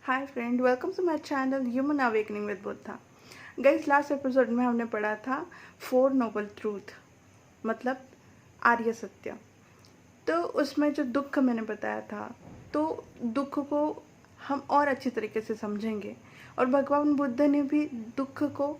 Hi friend, welcome to my channel human awakening with Buddha. Guys, last episode में हमने पढ़ा था 4 नोबल ट्रूथ, मतलब आर्य सत्य। तो उसमें जो दुख मैंने बताया था, तो दुख को हम और अच्छी तरीके से समझेंगे। और भगवान बुद्ध ने भी दुख को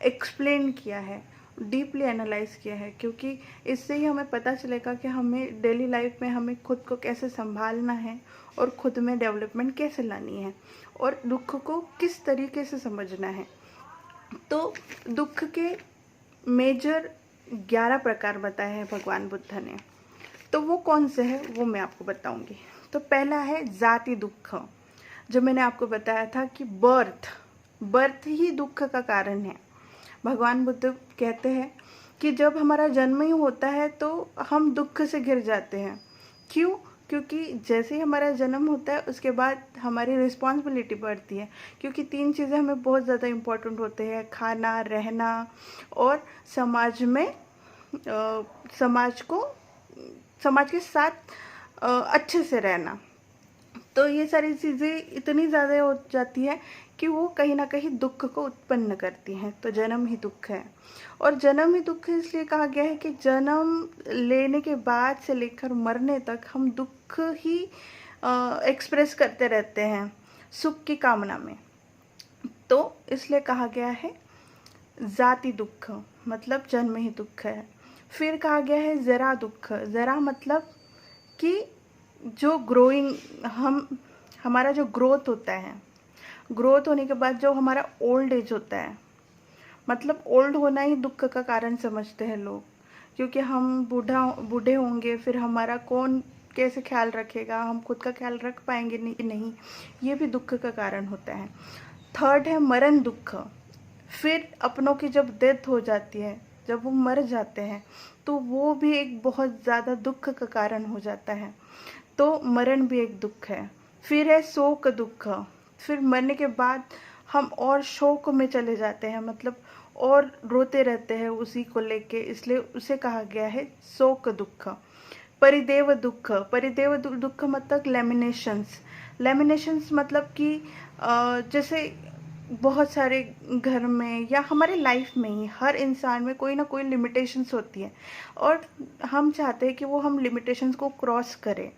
एक्सप्लेन किया है, डीपली एनालाइज किया है, क्योंकि इससे ही हमें पता चलेगा कि हमें डेली लाइफ में हमें खुद को कैसे संभालना है और खुद में डेवलपमेंट कैसे लानी है और दुख को किस तरीके से समझना है। तो दुख के मेजर 11 प्रकार बताए हैं भगवान बुद्ध ने। तो वो कौन से हैं वो मैं आपको बताऊंगी। तो पहला है जाति दुख, जो मैंने आपको बताया था कि बर्थ ही दुख का कारण है। भगवान बुद्ध कहते हैं कि जब हमारा जन्म ही होता है तो हम दुख से घिर जाते हैं। क्यों? क्योंकि जैसे ही हमारा जन्म होता है उसके बाद हमारी रिस्पॉन्सिबिलिटी बढ़ती है, क्योंकि 3 चीज़ें हमें बहुत ज़्यादा इम्पोर्टेंट होते हैं: खाना, रहना और समाज में समाज के साथ अच्छे से रहना। तो ये सारी चीज़ें इतनी ज़्यादा हो जाती है कि वो कहीं ना कहीं दुख को उत्पन्न करती हैं। तो जन्म ही दुख है। और जन्म ही दुख इसलिए कहा गया है कि जन्म लेने के बाद से लेकर मरने तक हम दुख ही एक्सप्रेस करते रहते हैं सुख की कामना में। तो इसलिए कहा गया है जाति दुख, मतलब जन्म ही दुख है। फिर कहा गया है जरा दुख। जरा मतलब कि जो हमारा जो ग्रोथ होता है, ग्रोथ होने के बाद जो हमारा ओल्ड एज होता है, मतलब ओल्ड होना ही दुख का कारण समझते हैं लोग, क्योंकि हम बूढ़े होंगे, फिर हमारा कौन कैसे ख्याल रखेगा, हम खुद का ख्याल रख पाएंगे नहीं, ये भी दुख का कारण होता है। थर्ड है मरण दुख। फिर अपनों की जब डेथ हो जाती है, जब वो मर जाते हैं, तो वो भी एक बहुत ज़्यादा दुख का कारण हो जाता है। तो मरण भी एक दुख है। फिर है शोक दुख। फिर मरने के बाद हम और शोक में चले जाते हैं, मतलब और रोते रहते हैं उसी को लेके, इसलिए उसे कहा गया है शोक दुख। परिदेव दुख। परिदेव दुख मतलब लेमिनेशंस मतलब कि जैसे बहुत सारे घर में या हमारे लाइफ में ही हर इंसान में कोई ना कोई लिमिटेशंस होती है, और हम चाहते हैं कि वो हम लिमिटेशंस को क्रॉस करें।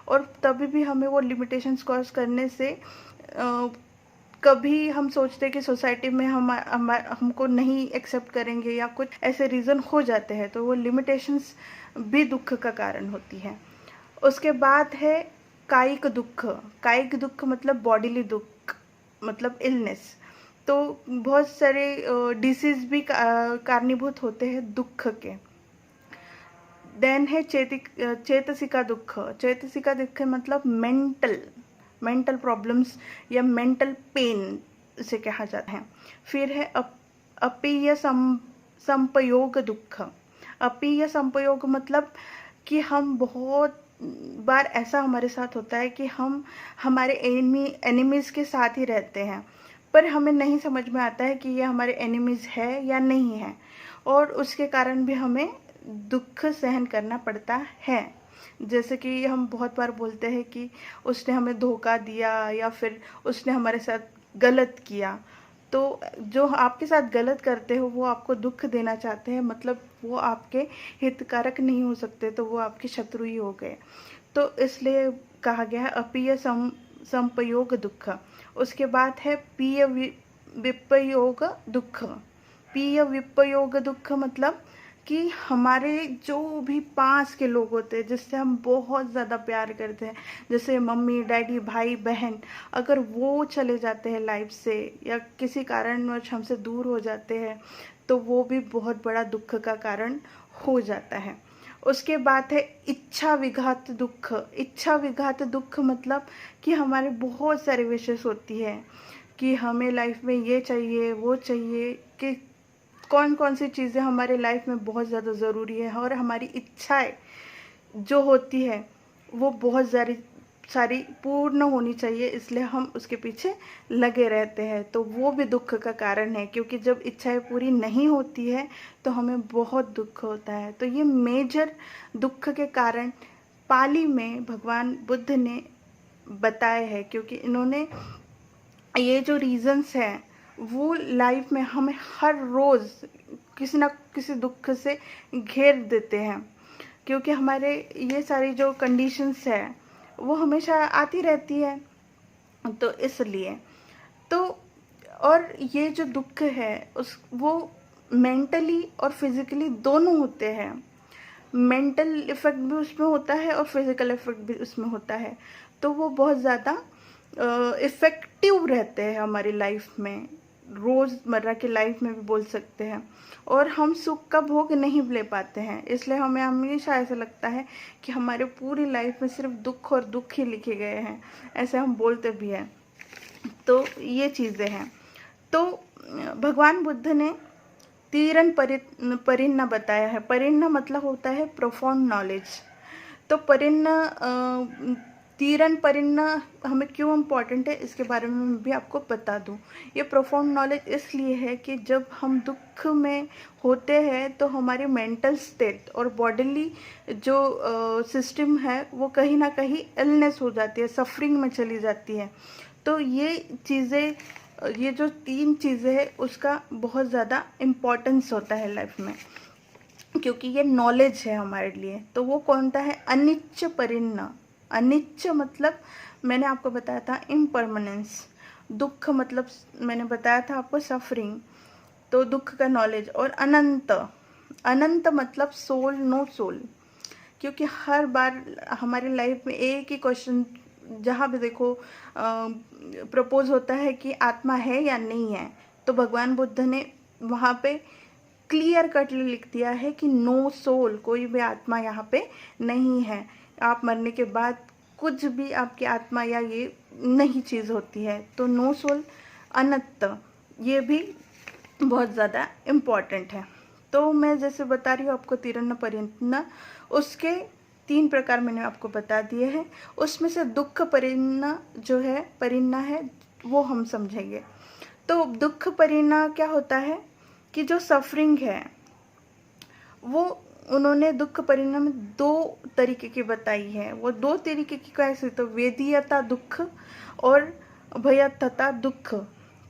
और तभी भी हमें वो लिमिटेशंस क्रॉस करने से कभी हम सोचते हैं कि सोसाइटी में हमको नहीं एक्सेप्ट करेंगे या कुछ ऐसे रीज़न हो जाते हैं, तो वो लिमिटेशंस भी दुख का कारण होती है। उसके बाद है कायिक दुख। कायिक दुख मतलब बॉडीली दुख, मतलब इलनेस। तो बहुत सारे डिसीज भी कारणीभूत होते हैं दुख के। देन है चेतसिका दुख। चेतसिका दुख मतलब मेंटल प्रॉब्लम्स या मेंटल पेन इसे कहा जाता है। फिर है अपेय संपयोग दुख। अपेय संपयोग मतलब कि हम बहुत बार ऐसा हमारे साथ होता है कि हम हमारे एनिमीज के साथ ही रहते हैं, पर हमें नहीं समझ में आता है कि ये हमारे एनिमीज है या नहीं है, और उसके कारण भी हमें दुख सहन करना पड़ता है। जैसे कि हम बहुत बार बोलते हैं कि उसने हमें धोखा दिया या फिर उसने हमारे साथ गलत किया। तो जो आपके साथ गलत करते हो वो आपको दुख देना चाहते हैं, मतलब वो आपके हितकारक नहीं हो सकते, तो वो आपके शत्रु ही हो गए। तो इसलिए कहा गया है अप्रिय संपयोग दुख। उसके बाद है प्रिय विपयोग दुख। प्रिय विपयोग दुख मतलब कि हमारे जो भी पास के लोग होते हैं जिससे हम बहुत ज़्यादा प्यार करते हैं, जैसे मम्मी डैडी भाई बहन, अगर वो चले जाते हैं लाइफ से या किसी कारणवश हमसे दूर हो जाते हैं, तो वो भी बहुत बड़ा दुख का कारण हो जाता है। उसके बाद है इच्छा विघात दुख। इच्छा विघात दुख मतलब कि हमारे बहुत सारे विशेष होती है कि हमें लाइफ में ये चाहिए वो चाहिए, कि कौन कौन सी चीज़ें हमारे लाइफ में बहुत ज़्यादा ज़रूरी है, और हमारी इच्छाएं जो होती है वो बहुत सारी पूर्ण होनी चाहिए, इसलिए हम उसके पीछे लगे रहते हैं। तो वो भी दुख का कारण है, क्योंकि जब इच्छाएं पूरी नहीं होती है तो हमें बहुत दुख होता है। तो ये मेजर दुख के कारण पाली में भगवान बुद्ध ने बताए हैं, क्योंकि इन्होंने ये जो रीजंस हैं वो लाइफ में हमें हर रोज़ किसी ना किसी दुख से घेर देते हैं, क्योंकि हमारे ये सारी जो कंडीशंस है वो हमेशा आती रहती है। तो इसलिए तो और ये जो दुख है उस वो मेंटली और फिजिकली दोनों होते हैं। मेंटल इफ़ेक्ट भी उसमें होता है और फिजिकल इफ़ेक्ट भी उसमें होता है। तो वो बहुत ज़्यादा इफ़ेक्टिव रहते हैं हमारी लाइफ में, रोज़मर्रा की लाइफ में भी बोल सकते हैं। और हम सुख का भोग नहीं ले पाते हैं, इसलिए हमें हमेशा ऐसा लगता है कि हमारे पूरी लाइफ में सिर्फ दुख और दुख ही लिखे गए हैं, ऐसे हम बोलते भी हैं। तो ये चीज़ें हैं। तो भगवान बुद्ध ने तीरन परिन्ना बताया है। परिन्ना मतलब होता है प्रोफाउंड नॉलेज। तो तीरन परिन्ना हमें क्यों इम्पॉर्टेंट है इसके बारे में मैं भी आपको बता दूं। ये प्रोफाउंड नॉलेज इसलिए है कि जब हम दुख में होते हैं तो हमारी मेंटल स्टेट और बॉडीली जो सिस्टम है वो कहीं ना कहीं इलनेस हो जाती है, सफरिंग में चली जाती है। तो ये चीज़ें, ये जो 3 चीज़ें हैं उसका बहुत ज़्यादा इम्पोर्टेंस होता है लाइफ में, क्योंकि ये नॉलेज है हमारे लिए। तो वो कौन सा है? अनिच्च परिन्ना। अनिच्च मतलब मैंने आपको बताया था इम्परमानेंस। दुख मतलब मैंने बताया था आपको सफरिंग, तो दुख का नॉलेज। और अनंत, अनंत मतलब सोल, नो सोल। क्योंकि हर बार हमारी लाइफ में एक ही क्वेश्चन जहाँ भी देखो प्रपोज होता है कि आत्मा है या नहीं है, तो भगवान बुद्ध ने वहाँ पे क्लियर कटली लिख दिया है कि नो सोल, कोई भी आत्मा यहाँ पे नहीं है। आप मरने के बाद कुछ भी आपकी आत्मा या ये नहीं चीज़ होती है। तो नो सोल, अनंत, ये भी बहुत ज़्यादा इम्पॉर्टेंट है। तो मैं जैसे बता रही हूँ आपको तीरन परिन्ना, उसके 3 प्रकार मैंने आपको बता दिए हैं। उसमें से दुख परिन्ना जो है, परिन्ना है, वो हम समझेंगे। तो दुख परिन्ना क्या होता है कि जो सफरिंग है वो उन्होंने दुख परिन्ना में 2 तरीके की बताई है। वो 2 तरीके की कैसे? तो वेदीयता दुख और भयतता दुख।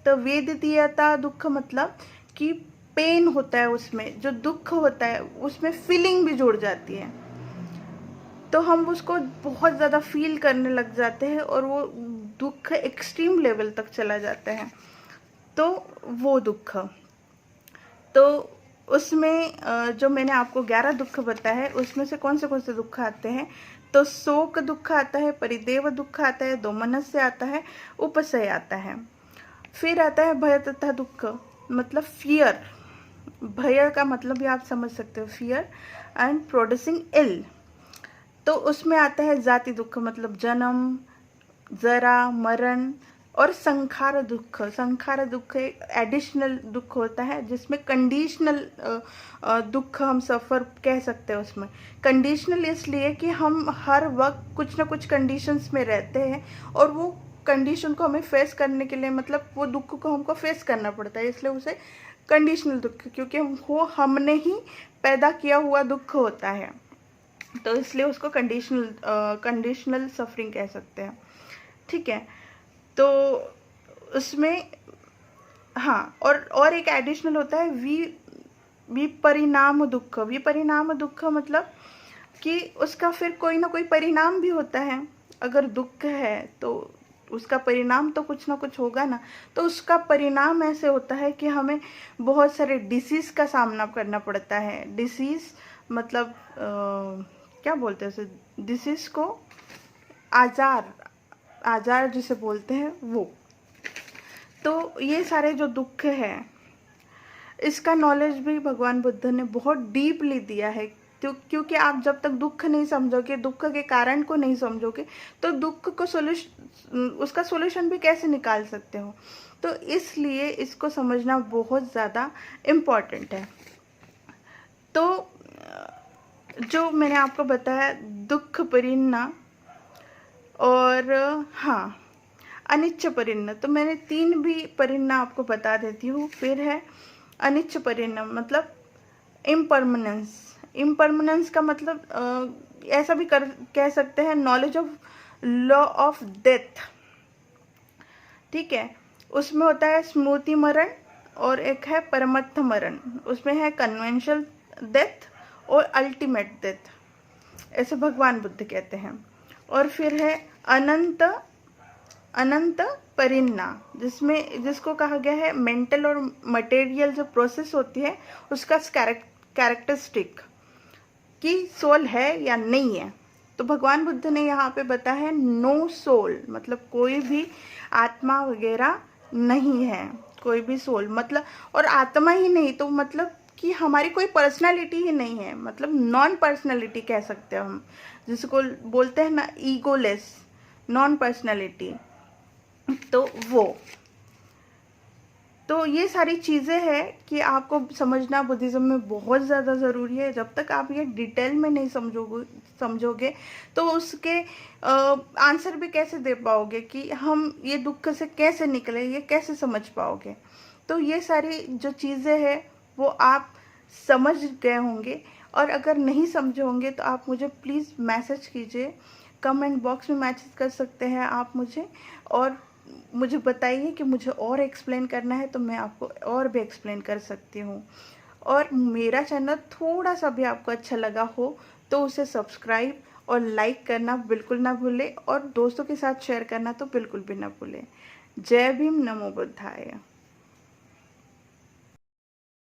तो वेदीयता दुख मतलब कि पेन होता है, उसमें जो दुख होता है उसमें फीलिंग भी जुड़ जाती है, तो हम उसको बहुत ज़्यादा फील करने लग जाते हैं और वो दुख एक्सट्रीम लेवल तक चला जाता है। तो वो दुख, तो उसमें जो मैंने आपको 11 दुख बताया है उसमें से कौन से दुख आते हैं? तो शोक दुख आता है, परिदेव दुख आता है, दोमनस्य आता है, उपसय आता है। फिर आता है भय तथा दुख, मतलब फियर। भय का मतलब भी आप समझ सकते हो, फियर एंड प्रोड्यूसिंग इल। तो उसमें आता है जाति दुख, मतलब जन्म, जरा, मरण। और संखार दुख, संखार दुख एक एडिशनल दुख होता है जिसमें कंडीशनल दुख हम सफ़र कह सकते हैं। उसमें कंडीशनल इसलिए कि हम हर वक्त कुछ ना कुछ कंडीशंस में रहते हैं और वो कंडीशन को हमें फेस करने के लिए, मतलब वो दुख को हमको फेस करना पड़ता है, इसलिए उसे कंडीशनल दुख, क्योंकि वो हमने ही पैदा किया हुआ दुख होता है, तो इसलिए उसको कंडीशनल सफरिंग कह सकते हैं। ठीक है, तो उसमें हाँ, और एक एडिशनल होता है विपरिणाम दुख। विपरिणाम दुख मतलब कि उसका फिर कोई ना कोई परिणाम भी होता है। अगर दुख है तो उसका परिणाम तो कुछ ना कुछ होगा ना। तो उसका परिणाम ऐसे होता है कि हमें बहुत सारे डिसीज़ का सामना करना पड़ता है। डिसीज़ मतलब क्या बोलते हैं उसे, डिसीज़ को आजार जिसे बोलते हैं वो। तो ये सारे जो दुख है इसका नॉलेज भी भगवान बुद्ध ने बहुत डीपली दिया है। तो क्योंकि आप जब तक दुख नहीं समझोगे, दुख के कारण को नहीं समझोगे, तो दुख को उसका सोल्यूशन भी कैसे निकाल सकते हो। तो इसलिए इसको समझना बहुत ज़्यादा इम्पॉर्टेंट है। तो जो मैंने आपको बताया दुख परिन्ना और हाँ अनिच्छ परिन्ना, तो मैंने 3 भी परिन्ना आपको बता देती हूँ। फिर है अनिच्छ परिन्ना, मतलब इम्परमानेंस। इम्परमानेंस का मतलब ऐसा भी कह सकते हैं knowledge of law of death. ठीक है, उसमें होता है स्मृति मरण और एक है परमत्थ मरण। उसमें है कन्वेंशनल डेथ और अल्टीमेट डेथ, ऐसे भगवान बुद्ध कहते हैं। और फिर है अनंत परिन्ना, जिसको कहा गया है मेंटल और मटेरियल जो प्रोसेस होती है उसका कैरेक्टरिस्टिक कि सोल है या नहीं है। तो भगवान बुद्ध ने यहाँ पे बताया है नो सोल, मतलब कोई भी आत्मा वगैरह नहीं है, कोई भी सोल मतलब, और आत्मा ही नहीं तो मतलब कि हमारी कोई पर्सनालिटी ही नहीं है, मतलब नॉन पर्सनालिटी कह सकते हैं हम, जिसको बोलते हैं ना ईगोलेस, नॉन पर्सनालिटी। तो ये सारी चीज़ें हैं कि आपको समझना बुद्धिज़्म में बहुत ज़्यादा ज़रूरी है। जब तक आप ये डिटेल में नहीं समझोगे तो उसके आंसर भी कैसे दे पाओगे कि हम ये दुख से कैसे निकले, ये कैसे समझ पाओगे। तो ये सारी जो चीज़ें हैं वो आप समझ गए होंगे, और अगर नहीं समझे होंगे तो आप मुझे प्लीज़ मैसेज कीजिए, कमेंट बॉक्स में मैसेज कर सकते हैं आप मुझे, और मुझे बताइए कि मुझे और एक्सप्लेन करना है तो मैं आपको और भी एक्सप्लेन कर सकती हूँ। और मेरा चैनल थोड़ा सा भी आपको अच्छा लगा हो तो उसे सब्सक्राइब और लाइक करना बिल्कुल ना भूलें, और दोस्तों के साथ शेयर करना तो बिल्कुल भी ना भूलें। जय भीम, नमो बुद्धाय।